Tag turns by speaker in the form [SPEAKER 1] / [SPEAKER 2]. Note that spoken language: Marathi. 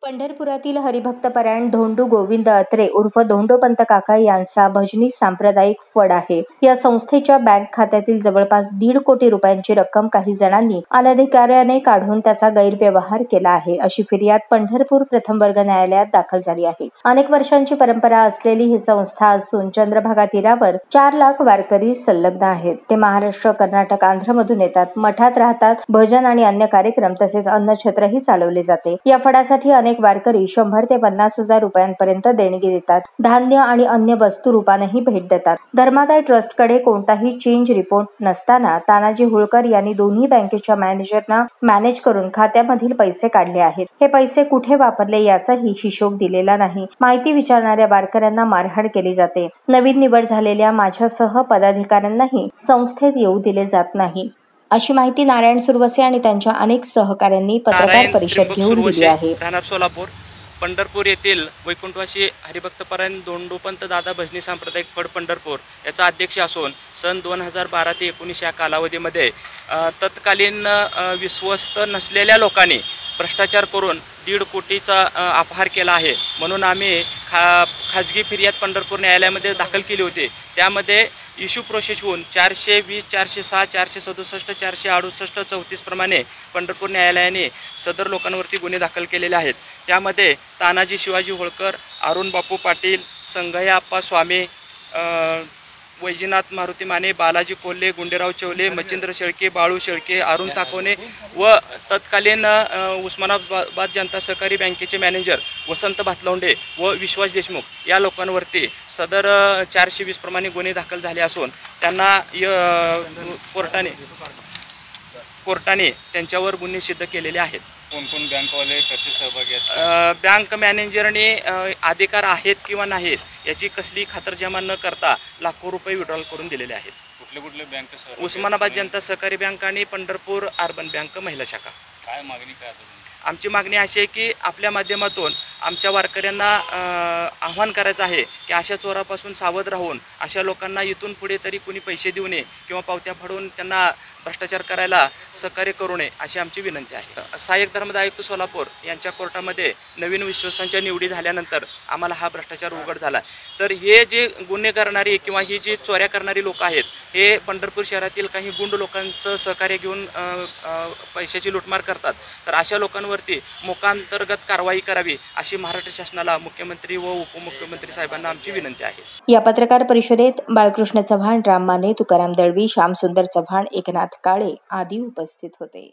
[SPEAKER 1] पंढरपुरातील हरिभक्तपरायण धोंडू गोविंद अत्रे उर्फ धोंडोपंत काका यांचा भजनी सांप्रदायिक फड आहे. या संस्थेच्या बँक खात्यातील जवळपास 1.5 कोटी रुपयांची रक्कम काही जणांनी अनधिकाऱ्याने काढून त्याचा गैरव्यवहार केला आहे, अशी फिर्याद पंढरपूर प्रथम वर्ग न्यायालयात दाखल झाली आहे. अनेक वर्षांची परंपरा असलेली ही संस्था असून चंद्रभागा तीरावर 4 लाख वारकरी संलग्न आहेत. ते महाराष्ट्र, कर्नाटक, आंध्रमधून येतात, मठात राहतात, भजन आणि अन्य कार्यक्रम तसेच अन्नछत्रही चालवले जाते. या फडासाठी अनेक वारकरी 100 ते 50 हजार रुपयांपर्यंत देणगी देतात. धान्य आणि अन्य वस्तू रूपानेही भेट देतात. धर्मादाय ट्रस्टकडे कोणताही चेंज रिपोर्ट नसताना तानाजी हुळकर यांनी दोन्ही बँकेच्या मॅनेजरना मॅनेज करून खात्यामधील पैसे काढले आहेत. हे पैसे कुठे वापरले याचाही हिशोब दिलेला नाही. माहिती विचारणाऱ्या वारकऱ्यांना मारहाण केली जाते. नवीन निवड झालेल्या माझ्यासह पदाधिकाऱ्यांनाही संस्थेत येऊ दिले जात नाही, अशी माहिती नारायण सुरवसे आणि त्यांच्या अनेक सहकाऱ्यांनी पत्रकार परिषद घेऊन दिली आहे.
[SPEAKER 2] राहणार सोलापूर. पंढरपूर येथील वैकुंठवासी हरिभक्तपरायण धोंडोपंत दादा भजनी सांप्रदायिक फड पंढरपूर याचा अध्यक्ष असून सन 2012 ते 19 या कालावधीमध्ये तत्कालीन विश्वस्त नसलेल्या लोकांनी भ्रष्टाचार करून 1.5 कोटीचा अपहार केला आहे. म्हणून आम्ही खाजगी फिर्याद पंढरपूर न्यायालयामध्ये दाखल केली होती. त्यामध्ये इश्यू प्रोसेस होऊन 420, 406, 467, 468, 34 प्रमाणे पंढरपूर न्यायालयाने सदर लोकांवरती गुन्हे दाखल केलेले आहेत. त्यामध्ये तानाजी शिवाजी होळकर, अरुण बापू पाटील, संगय्या अप्पा स्वामी, वैजनाथ मारुती माने, बालाजी कोल्हे, गुंडेराव चवले, मच्छिंद्र शेळके, बाळू शेळके, अरुण ताकोने व तत्कालीन उस्मानाबाद जनता सहकारी बँकेचे मॅनेजर वसंत भातलवंडे व विश्वास देशमुख या लोकांवरती सदर 420 प्रमाणे गुन्हे दाखल झाले असून त्यांना कोर्टाने त्यांच्यावर गुन्हे सिद्ध केलेले आहेत.
[SPEAKER 3] कोण बँकवाले कसे सहभागी आहेत?
[SPEAKER 2] बँक मॅनेजरने अधिकार आहेत किंवा नाहीत याची कसली खातरजमा न करता लाखो रुपये विड्रॉल करून दिलेले आहेत.
[SPEAKER 3] कुठले बँक?
[SPEAKER 2] उस्मानाबाद जनता सहकारी बँक आणि पंढरपूर अर्बन बँक महिला शाखा.
[SPEAKER 3] काय मागणी काय?
[SPEAKER 2] आमची मागणी अशी आहे की आपल्या माध्यमातून आमच्या वारकऱ्यांना आव्हान करायचं आहे की अशा चोरापासून सावध राहून अशा लोकांना इथून पुढे तरी कोणी पैसे देऊ नये किंवा पावत्या फाडून त्यांना भ्रष्टाचार करायला सहकार्य करू नये अशी आमची विनंती आहे. सहाय्यक धर्मादाय आयुक्त सोलापूर यांच्या कोर्टामध्ये नवीन विश्वस्तांच्या निवडी झाल्यानंतर आम्हाला हा भ्रष्टाचार उघड झाला. तर हे जे गुन्हे करणारी किंवा ही जी चोऱ्या करणारी लोक आहेत हे पंढरपूर शहरातील काही गुंड लोकांचं सहकार्य घेऊन पैशाची लुटमार करतात. तर अशा लोकांवरती मोकांतर्गत कारवाई करावी अशी महाराष्ट्र शासनाला मुख्यमंत्री व उपमुख्यमंत्री साहेबांना आमची विनंती आहे.
[SPEAKER 1] या पत्रकार परिषदेत बाळकृष्ण चव्हाण, राम माने, तुकाराम दळवी, श्यामसुंदर चव्हाण, एकनाथ काळे आदी उपस्थित होते.